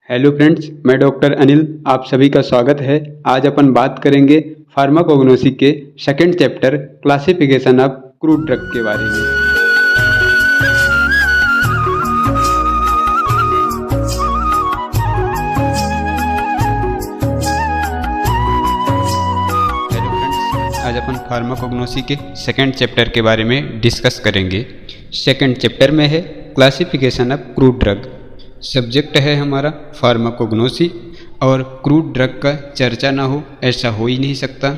Hello friends, मैं doctor Anil आप सभी का स्वागत है। आज अपन बात करेंगे फार्माकोग्नोसी के second chapter classification of crude drug के बारे में। हेलो फ्रेंड्स, आज अपन फार्माकोग्नोसी के सेकंड चैप्टर के बारे में डिस्कस करेंगे। सेकंड चैप्टर में है classification of crude drug. Subject है हमारा फार्माकोग्नोसी और क्रूड ड्रग का चर्चा ना हो ऐसा हो ही नहीं सकता।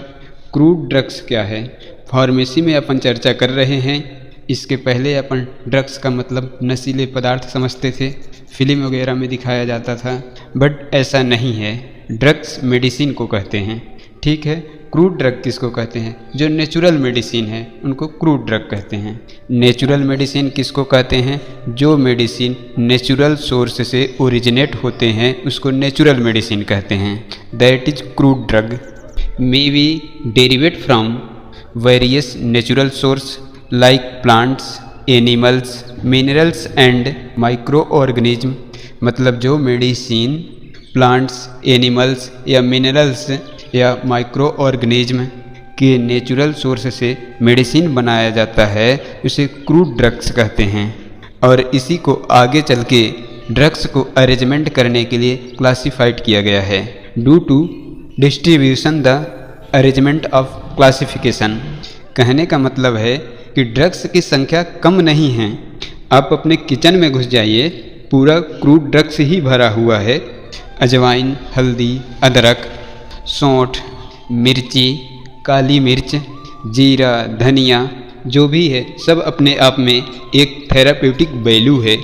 क्रूड ड्रग्स क्या है, फार्मेसी में अपन चर्चा कर रहे हैं। इसके पहले अपन ड्रग्स का मतलब नशीले पदार्थ समझते थे, फिल्म वगैरह में दिखाया जाता था, बट ऐसा नहीं है। ड्रग्स मेडिसिन को कहते हैं, ठीक है। क्रूड ड्रग किसको कहते हैं? जो नेचुरल मेडिसिन है उनको क्रूड ड्रग कहते हैं। नेचुरल मेडिसिन किसको कहते हैं? जो मेडिसिन नेचुरल सोर्स से ओरिजिनेट होते हैं उसको नेचुरल मेडिसिन कहते हैं। That is crude drug may be derivative from various natural source like plants, animals, minerals and micro organism. मतलब जो मेडिसिन प्लांट्स, एनिमल्स या मिनरल्स या माइक्रो ऑर्गेनिज्म के नेचुरल सोर्स से मेडिसिन बनाया जाता है उसे क्रूड ड्रग्स कहते हैं। और इसी को आगे चल के ड्रग्स को अरेंजमेंट करने के लिए क्लासिफाइड किया गया है। Due to distribution the arrangement of classification. कहने का मतलब है कि ड्रग्स की संख्या कम नहीं है। आप अपने किचन में घुस जाइए, पूरा क्रूड ड्रग्स ही भरा हुआ है। अजवाइन, हल्दी, अदरक, सौंठ, मिर्ची, काली मिर्च, जीरा, धनिया, जो भी है सब अपने आप में एक थेराप्यूटिक वैल्यू है।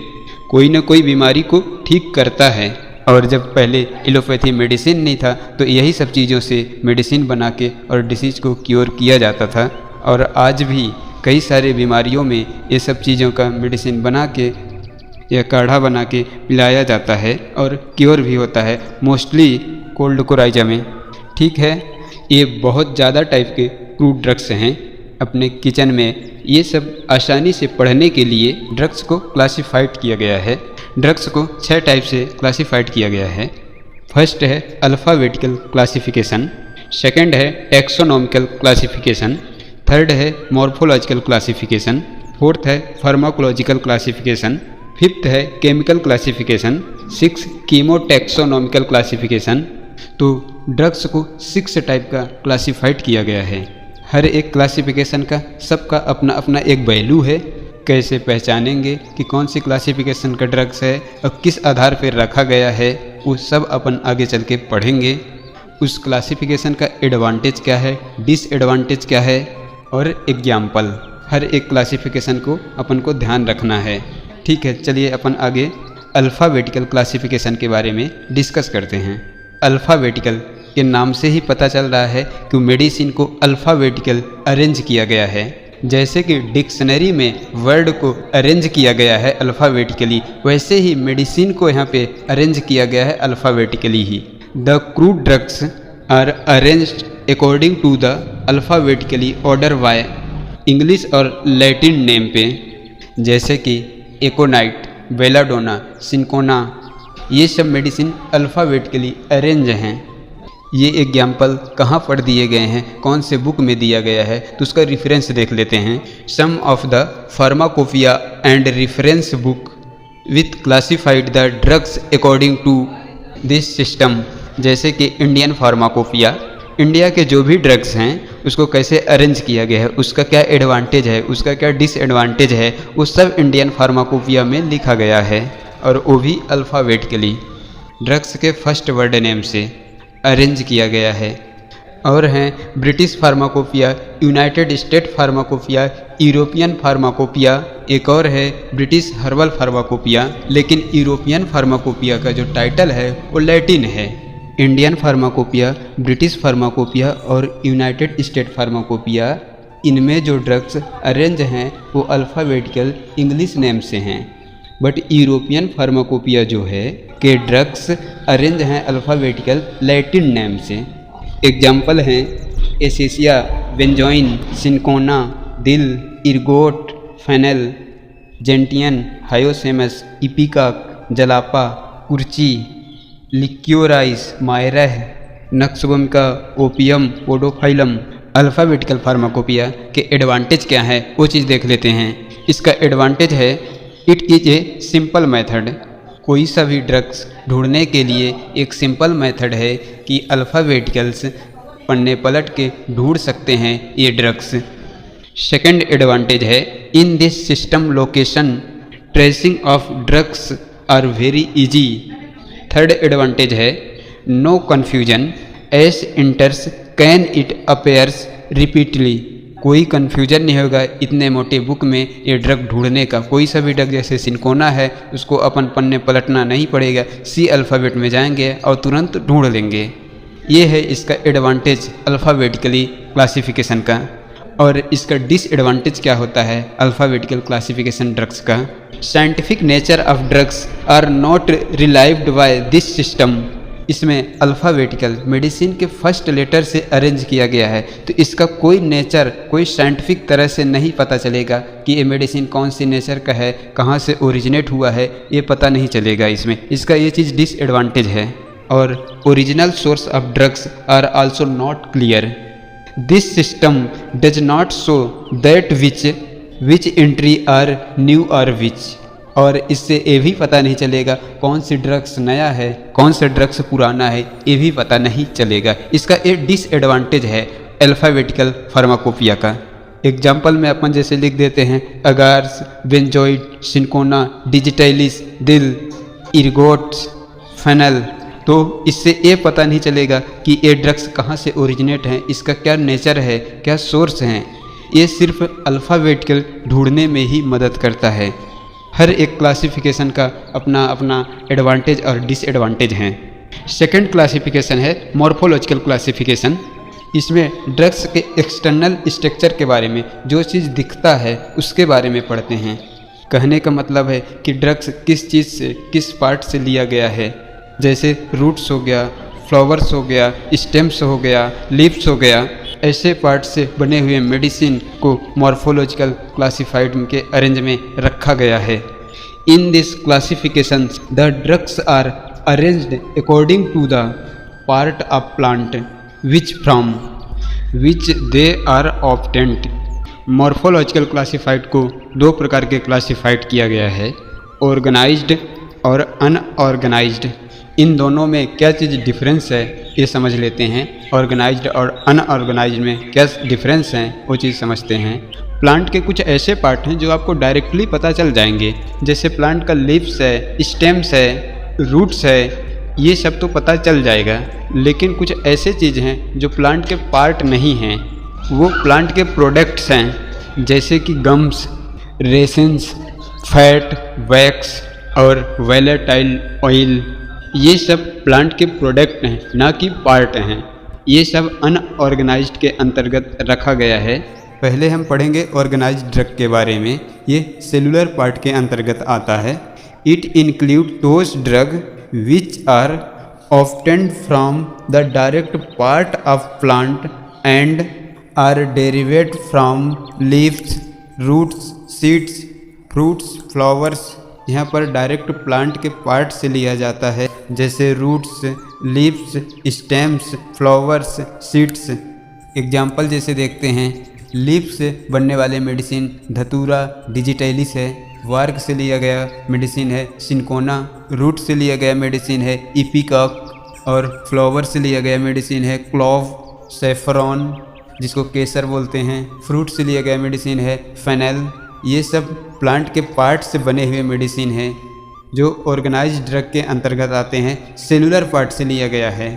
कोई ना कोई बीमारी को ठीक करता है। और जब पहले एलोपैथी मेडिसिन नहीं था तो यही सब चीज़ों से मेडिसिन बना के और डिसीज़ को क्योर किया जाता था। और आज भी कई सारे बीमारियों में ये सब चीज़ों का मेडिसिन बना के या काढ़ा बना के पिलाया जाता है और क्योर भी होता है, मोस्टली कोल्ड कोराइजा में, ठीक है। ये बहुत ज़्यादा टाइप के क्रूड ड्रग्स हैं अपने किचन में। ये सब आसानी से पढ़ने के लिए ड्रग्स को क्लासिफाइड किया गया है। ड्रग्स को 6 टाइप से क्लासिफाइड किया गया है। फर्स्ट है अल्फ़ाबेटिकल क्लासिफिकेशन, सेकंड है टैक्सोनॉमिकल क्लासिफिकेशन, थर्ड है मॉर्फोलॉजिकल क्लासिफिकेशन, फोर्थ है फार्माकोलॉजिकल क्लासिफिकेशन, फिफ्थ है केमिकल क्लासिफिकेशन, सिक्स कीमोटैक्सोनॉमिकल क्लासिफिकेशन। तो ड्रग्स को 6 टाइप का क्लासिफाइड किया गया है। हर एक क्लासिफिकेशन का सबका अपना अपना एक वैल्यू है। कैसे पहचानेंगे कि कौन सी क्लासिफिकेशन का ड्रग्स है और किस आधार पर रखा गया है, वो सब अपन आगे चल के पढ़ेंगे। उस क्लासिफिकेशन का एडवांटेज क्या है, डिसएडवांटेज क्या है और एग्जाम्पल। हर एक क्लासिफिकेशन को अपन को ध्यान रखना है, ठीक है। चलिए अपन आगे अल्फ़ाबेटिकल क्लासिफिकेशन के बारे में डिस्कस करते हैं। अल्फ़ाबेटिकल के नाम से ही पता चल रहा है कि मेडिसिन को अल्फ़ाबेटिकल अरेंज किया गया है। जैसे कि डिक्शनरी में वर्ड को अरेंज किया गया है अल्फ़ाबेटिकली, वैसे ही मेडिसिन को यहाँ पे अरेंज किया गया है अल्फ़ाबेटिकली ही। The crude drugs are arranged according to the alphabetically order by English और लैटिन नेम पे, जैसे कि एकोनाइट, बेलाडोना, सिंकोना, ये सब मेडिसिन अल्फ़ाबेटिकली अरेंज हैं। ये एग्जाम्पल कहाँ पर दिए गए हैं, कौन से बुक में दिया गया है, तो उसका रेफरेंस देख लेते हैं। Some of the pharmacopoeia and reference book with classified the drugs according to this system. जैसे कि इंडियन फार्माकोपिया, इंडिया के जो भी ड्रग्स हैं उसको कैसे अरेंज किया गया है, उसका क्या एडवांटेज है, उसका क्या डिसएडवांटेज है, वो सब इंडियन फार्माकोपिया में लिखा गया है, और वो भी अल्फ़ाबेटिकली ड्रग्स के फर्स्ट वर्ड नेम से अरेंज किया गया है। और हैं British pharmacopoeia, United state pharmacopoeia, European pharmacopoeia, एक और है ब्रिटिश हर्बल फार्माकोपिया। लेकिन यूरोपियन फार्माकोपिया का जो टाइटल है वो लैटिन है। इंडियन फार्माकोपिया, ब्रिटिश फार्माकोपिया और यूनाइटेड स्टेट फार्माकोपिया, इनमें जो ड्रग्स अरेंज हैं वो अल्फ़ाबेटिकल इंग्लिश नेम से हैं। बट यूरोपियन फार्माकोपिया जो है के ड्रग्स अरेंज हैं अल्फ़ाबेटिकल लैटिन नेम से। एग्जाम्पल हैं acacia, benzoin, cinchona, dill, ergot, fennel, gentian, hyoscyamus, ipecac, jalap, kurchi, liquorice, myrrh, nux vomica, opium, podophyllum. Alphabetical pharmacopoeia के एडवांटेज क्या है वो चीज़ देख लेते हैं। इसका एडवांटेज है it is a simple method. कोई सा भी ड्रग्स ढूंढने के लिए एक सिंपल मेथड है कि अल्फ़ाबेटिकल्स पन्ने पलट के ढूंढ सकते हैं ये ड्रग्स। सेकंड एडवांटेज है in this system location tracing of drugs are very easy. Third advantage है no confusion as entries can it appears repeatedly. कोई कन्फ्यूजन नहीं होगा इतने मोटे बुक में ये ड्रग ढूंढने का। कोई सा भी ड्रग जैसे सिनकोना है उसको अपन पन्ने पलटना नहीं पड़ेगा, सी अल्फ़ाबेट में जाएंगे और तुरंत ढूंढ लेंगे। ये है इसका एडवांटेज अल्फ़ाबेटिकली क्लासिफिकेशन का। और इसका डिसएडवांटेज क्या होता है अल्फ़ाबेटिकल क्लासिफिकेशन ड्रग्स का? Scientific nature of drugs are not relived by this system. इसमें अल्फ़ाबेटिकल मेडिसिन के फर्स्ट लेटर से अरेंज किया गया है, तो इसका कोई नेचर कोई साइंटिफिक तरह से नहीं पता चलेगा कि ये मेडिसिन कौन सी नेचर का है, कहाँ से ओरिजिनेट हुआ है, ये पता नहीं चलेगा इसमें। इसका ये चीज़ डिसएडवांटेज है। और original source of drugs are also not clear. This system does not show that which entry are new or which. और इससे ये भी पता नहीं चलेगा कौन सी ड्रग्स नया है कौन सा ड्रग्स पुराना है, ये भी पता नहीं चलेगा। इसका एक डिसएडवांटेज है अल्फ़ाबेटिकल फार्माकोपिया का। एग्जाम्पल में अपन जैसे लिख देते हैं अगार्स, बेंजोइड, सिनकोना, डिजिटैलिस, दिल, इर्गोट्स, फेनल, तो इससे ये पता नहीं चलेगा कि ये ड्रग्स कहाँ से ओरिजिनेट हैं, इसका क्या नेचर है, क्या सोर्स हैं। ये सिर्फ अल्फ़ाबेटिकल ढूंढने में ही मदद करता है। हर एक क्लासिफिकेशन का अपना अपना एडवांटेज और डिसएडवांटेज हैं। सेकंड क्लासिफिकेशन है मॉर्फोलॉजिकल क्लासिफिकेशन। इसमें ड्रग्स के एक्सटर्नल स्ट्रक्चर के बारे में, जो चीज़ दिखता है उसके बारे में पढ़ते हैं। कहने का मतलब है कि ड्रग्स किस चीज़ से किस पार्ट से लिया गया है, जैसे रूट्स हो गया, फ्लावर्स हो गया, स्टेम्स हो गया, लीव्स हो गया, ऐसे पार्ट से बने हुए मेडिसिन को मॉर्फोलॉजिकल क्लासिफाइड के अरेंज में रखा गया है। In this classification the drugs are arranged according to the part of plant which from which they are obtained. Morphological classified को दो प्रकार के क्लासिफाइड किया गया है, ऑर्गेनाइज्ड और अनऑर्गेनाइज्ड। इन दोनों में क्या चीज़ डिफरेंस है ये समझ लेते हैं। ऑर्गेनाइज्ड और अनऑर्गेनाइज्ड में क्या डिफरेंस हैं वो चीज़ समझते हैं। प्लांट के कुछ ऐसे पार्ट हैं जो आपको डायरेक्टली पता चल जाएंगे, जैसे प्लांट का लीव्स है, स्टेम्स है, रूट्स है, ये सब तो पता चल जाएगा। लेकिन कुछ ऐसे चीज़ हैं जो प्लांट के पार्ट नहीं हैं, वो प्लांट के प्रोडक्ट्स हैं, जैसे कि गम्स, रेसिन्स, फैट, वैक्स और वोलेटाइल ऑयल। ये सब प्लांट के प्रोडक्ट हैं, ना कि पार्ट हैं। ये सब अनऑर्गेनाइज्ड के अंतर्गत रखा गया है। पहले हम पढ़ेंगे ऑर्गेनाइज्ड ड्रग के बारे में। ये सेलुलर पार्ट के अंतर्गत आता है। It include those drug which are obtained from the direct part of plant and are derived from leaves, roots, seeds, fruits, flowers. यहाँ पर डायरेक्ट प्लांट के पार्ट से लिया जाता है, जैसे roots, leaves, stems, flowers, seeds. Example जैसे देखते हैं, लीव्स से बनने वाले मेडिसिन धतूरा, डिजिटैलिस है। वार्ग से लिया गया मेडिसिन है सिनकोना। रूट से लिया गया मेडिसिन है इपिकॉक। और फ्लावर से लिया गया मेडिसिन है क्लोव, सेफ्रॉन, जिसको केसर बोलते हैं। फ्रूट से लिया गया मेडिसिन है फेनल। ये सब प्लांट के पार्ट से बने हुए मेडिसिन हैं जो ऑर्गेनाइज्ड ड्रग के अंतर्गत आते हैं, सेलुलर पार्ट से लिया गया है।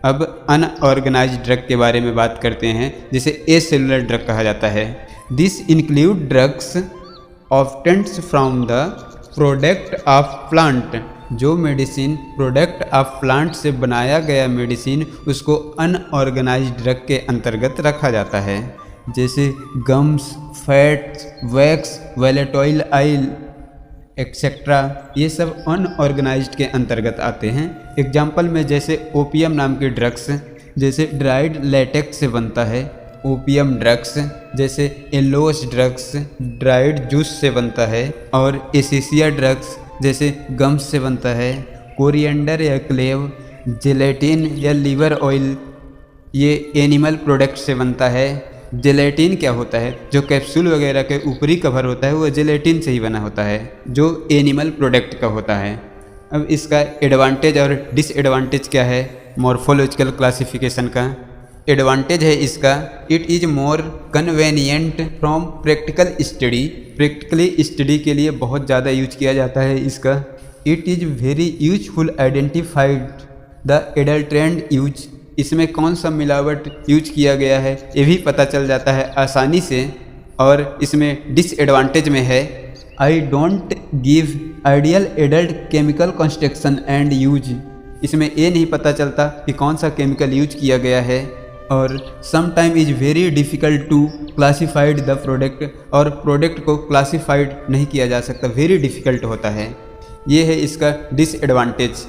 अब अनऑर्गेनाइज्ड ड्रग के बारे में बात करते हैं, जिसे एसेलुलर ड्रग कहा जाता है। This include drugs obtained from the product of plant. जो मेडिसिन प्रोडक्ट ऑफ प्लांट से बनाया गया मेडिसिन, उसको अनऑर्गेनाइज्ड ड्रग के अंतर्गत रखा जाता है, जैसे gums, fats, wax, volatile oil etcetera. ये सब अनऑर्गेनाइज्ड के अंतर्गत आते हैं। एग्जाम्पल में जैसे ओपियम नाम के ड्रग्स, जैसे ड्राइड लेटेक्स से बनता है ओपियम ड्रग्स। जैसे एलोस ड्रग्स ड्राइड जूस से बनता है। और एसेसिया ड्रग्स जैसे गम्स से बनता है। कोरिएंडर या क्लेव जेलेटिन या लीवर ऑयल ये एनिमल प्रोडक्ट से बनता है। जेलेटिन क्या होता है? जो कैप्सूल वगैरह के ऊपरी कवर होता है वो जेलेटिन से ही बना होता है, जो एनिमल प्रोडक्ट का होता है। अब इसका एडवांटेज और डिसएडवांटेज क्या है मॉर्फोलॉजिकल क्लासिफिकेशन का? एडवांटेज है इसका, it is more convenient from practical study. Practically study के लिए बहुत ज़्यादा यूज किया जाता है इसका। It is very useful identified the adulterant use. इसमें कौन सा मिलावट यूज किया गया है ये भी पता चल जाता है आसानी से। और इसमें डिसएडवांटेज में है, I don't give ideal adult chemical construction and use. इसमें ये नहीं पता चलता कि कौन सा केमिकल यूज किया गया है। और sometime is very difficult to classified the product, और प्रोडक्ट को क्लासीफाइड नहीं किया जा सकता, वेरी डिफ़िकल्ट होता है। ये है इसका डिसएडवांटेज।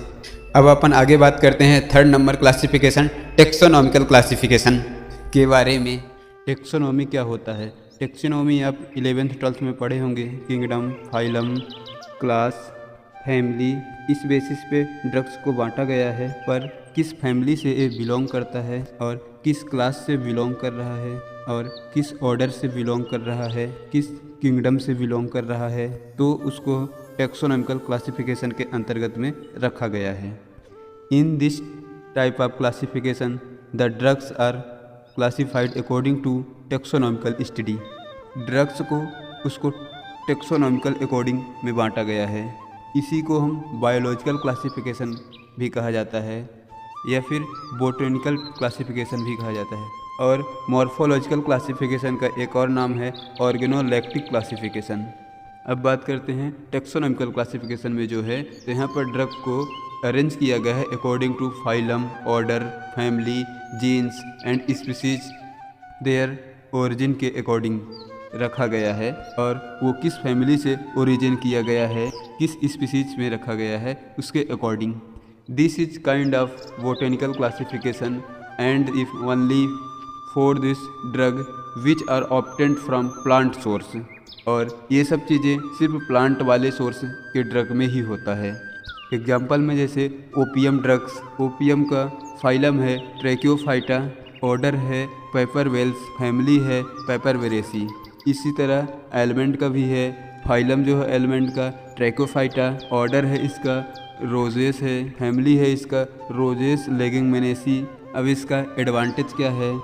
अब अपन आगे बात करते हैं third number classification, taxonomical classification के बारे में। टेक्सोनॉमी क्या होता है? टेक्सोनॉमी आप 11th-12th में पढ़े होंगे। किंगडम, फाइलम, क्लास, फैमिली, इस बेसिस पे ड्रग्स को बांटा गया है, पर किस फैमिली से ये बिलोंग करता है और किस क्लास से बिलोंग कर रहा है और किस ऑर्डर से बिलोंग कर रहा है, किस किंगडम से बिलोंग कर रहा है, तो उसको टेक्सोनॉमिकल क्लासिफिकेशन के अंतर्गत में रखा गया है। In this type of classification the drugs are classified according to taxonomical study. Drugs को उसको टेक्सोनॉमिकल अकॉर्डिंग में बांटा गया है। इसी को हम बायोलॉजिकल क्लासिफिकेशन भी कहा जाता है या फिर बोटेनिकल क्लासिफिकेशन भी कहा जाता है। और मॉर्फोलॉजिकल क्लासिफिकेशन का एक और नाम है ऑर्गेनोलेक्टिक क्लासिफिकेशन। अब बात करते हैं टेक्सोनॉमिकल क्लासिफिकेशन में जो है, तो यहाँ पर ड्रग को अरेंज किया गया है according to phylum, order, family, genus and species, their origin के अकॉर्डिंग रखा गया है। और वो किस फैमिली से ओरिजिन किया गया है, किस स्पीसीज में रखा गया है, उसके according. This is kind of botanical classification and if only for this drug which are obtained from plant source. और ये सब चीज़ें सिर्फ प्लांट वाले सोर्स के ड्रग में ही होता है। एग्जाम्पल में जैसे ओपियम ड्रग्स, ओपियम का फाइलम है ट्रैकियोफाइटा, ऑर्डर है पेपरवेल्स, फैमिली है पेपरवेरेसी। इसी तरह एलिमेंट का भी है, फाइलम जो है एलिमेंट का ट्रैकियोफाइटा, ऑर्डर है इसका रोजेस है, फैमिली है इसका रोजेस लेगिंगमेनेसी। अब इसका एडवांटेज क्या है?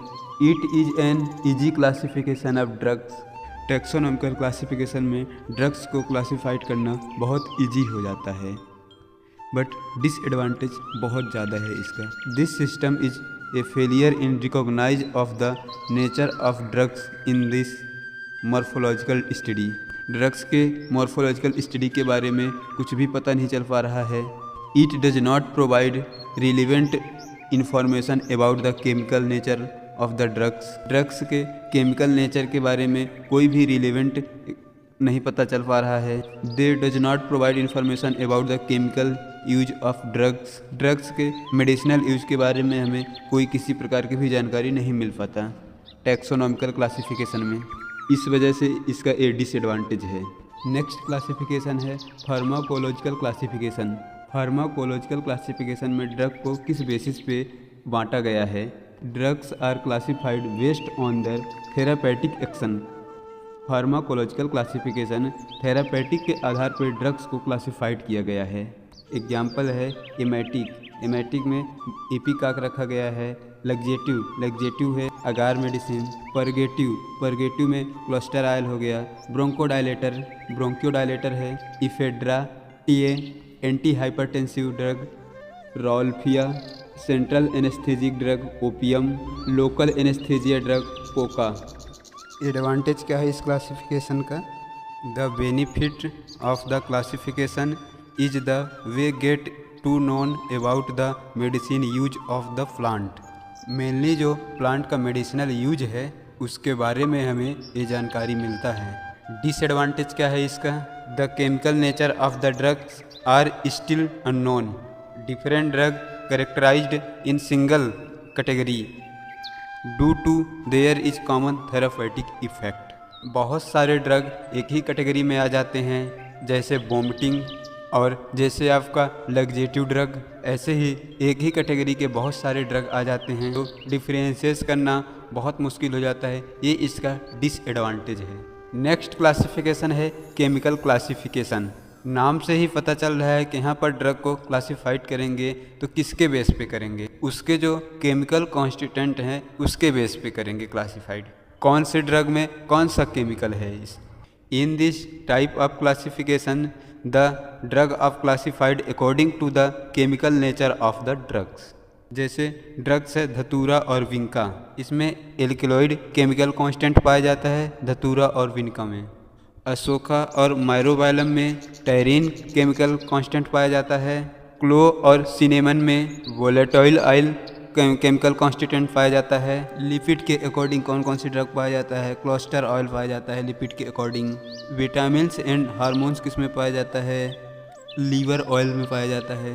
It is an easy classification of drugs. Taxonomical classification में ड्रग्स को क्लासिफाइड करना बहुत इजी हो जाता है, बट डिसएडवांटेज बहुत ज़्यादा है इसका। This system is a failure in recognize of the nature of drugs in this morphological study. Drugs के मॉर्फोलॉजिकल स्टडी के बारे में कुछ भी पता नहीं चल पा रहा है। It does not provide relevant information about the chemical nature of the drugs. Drugs के केमिकल नेचर के बारे में कोई भी रिलेवेंट नहीं पता चल पा रहा है। दे does not provide information about the chemical use of drugs. Drugs के मेडिसिनल यूज के बारे में हमें कोई किसी प्रकार की भी जानकारी नहीं मिल पाता टेक्सोनॉमिकल क्लासिफिकेशन में। इस वजह से इसका एक डिसएडवांटेज है। नेक्स्ट क्लासिफिकेशन है फार्माकोलॉजिकल क्लासिफिकेशन। फार्माकोलॉजिकल क्लासिफिकेशन में ड्रग को किस बेसिस पे बांटा गया है? Drugs are classified based on their therapeutic action. Pharmacological classification therapeutic के आधार पर ड्रग्स को क्लासिफाइड किया गया है। एग्जाम्पल है एमेटिक। एमेटिक में एपिकाक रखा गया है। लग्जेटिव है अगार मेडिसिन। परगेटिव में क्लोस्टेराइल हो गया। ब्रोंकोडायलेटर है इफेड्रा टीए anti hypertensive drug. Rauwolfia central anaesthetic drug opium. Local anaesthesia drug coca. Advantage क्या है इस क्लासिफिकेशन का? The benefit of the classification is the way get to known about the medicine use of the plant. Mainly जो plant का medicinal use है उसके बारे में हमें ये जानकारी मिलता है। डिसएडवांटेज क्या है इसका? The chemical nature of the drugs are still unknown. Different drug characterized in single category due to there is common therapeutic effect. बहुत सारे ड्रग एक ही कैटेगरी में आ जाते हैं, जैसे वोमिटिंग और जैसे आपका लग्जेटिव ड्रग ऐसे ही एक ही कैटेगरी के बहुत सारे ड्रग आ जाते हैं तो डिफरेंशिएट करना बहुत मुश्किल हो जाता है, ये इसका डिसएडवांटेज है। नेक्स्ट क्लासिफिकेशन है केमिकल क्लासिफिकेशन। नाम से ही पता चल रहा है कि यहाँ पर ड्रग को क्लासिफाइड करेंगे तो किसके बेस पे करेंगे, उसके जो केमिकल कॉन्स्टिट्यूएंट हैं उसके बेस पे करेंगे क्लासिफाइड, कौन से ड्रग में कौन सा केमिकल है। इस in this type of classification the drug of classified according to the chemical nature of the drugs. जैसे ड्रग्स है धतूरा और विनका, इसमें एल्किलॉइड केमिकल कांस्टेंट पाया जाता है धतूरा और विनका में। अशोका और माइरोबायलम में टेरिन केमिकल कांस्टेंट पाया जाता है। क्लो और सिनेमन में वोलेटाइल ऑयल केमिकल कांस्टिट्यूएंट पाया जाता है। लिपिड के अकॉर्डिंग कौन कौन सी ड्रग पाया जाता है, क्लोस्टर ऑयल पाया जाता है लिपिड के अकॉर्डिंग। विटामिन्स एंड हार्मोन्स किस में पाया जाता है, लीवर ऑयल में पाया जाता है।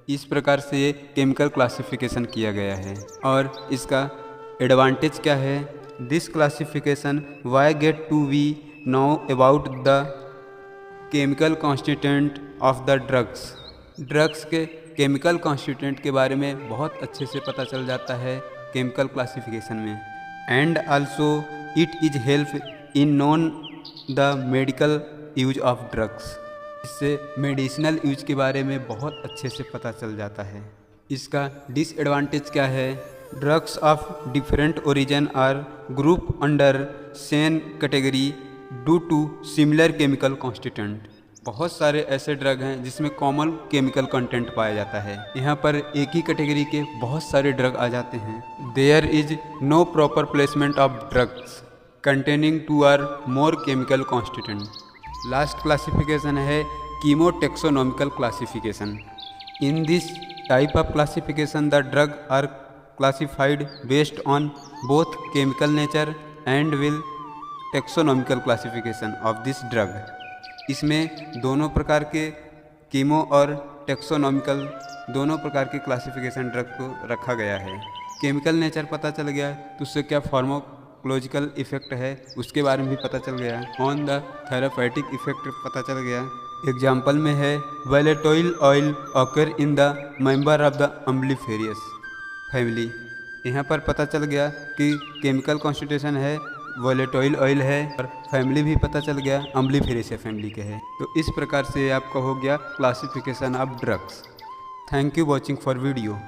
इस प्रकार से ये केमिकल क्लासिफिकेशन किया गया है। और इसका एडवांटेज क्या है, this classification why get to we know about the chemical constituent of the drugs. Drugs के केमिकल कॉन्स्टिट्यूएंट के बारे में बहुत अच्छे से पता चल जाता है केमिकल क्लासिफिकेशन में। And also it is help in known the medical use of drugs. इससे मेडिसिनल यूज के बारे में बहुत अच्छे से पता चल जाता है। इसका डिसएडवांटेज क्या है, drugs of different origin are group under same category due to similar chemical constituent. बहुत सारे ऐसे ड्रग हैं जिसमें कॉमन केमिकल कंटेंट पाया जाता है, यहाँ पर एक ही कैटेगरी के बहुत सारे ड्रग आ जाते हैं। There is no proper placement of drugs containing two or more chemical constituent. Last classification है chemotaxonomical classification. In this type of classification the drug are classified based on both chemical nature and will taxonomical classification of this drug. इसमें दोनों प्रकार के chemo और taxonomical दोनों प्रकार के classification drug को रखा गया है। केमिकल नेचर पता चल गया तो उससे क्या फार्माकोलॉजिकल इफेक्ट है उसके बारे में भी पता चल गया। ऑन द थेरापेटिक इफेक्ट पता चल गया। एग्जाम्पल में है volatile oil occur in the member of the umbelliferous family. यहाँ पर पता चल गया कि केमिकल कॉन्स्टिट्यूशन है वोलेटाइल ऑयल है और फैमिली भी पता चल गया अम्बलीफेरेसिया फैमिली के है। तो इस प्रकार से आपका हो गया classification of drugs. Thank you watching for video.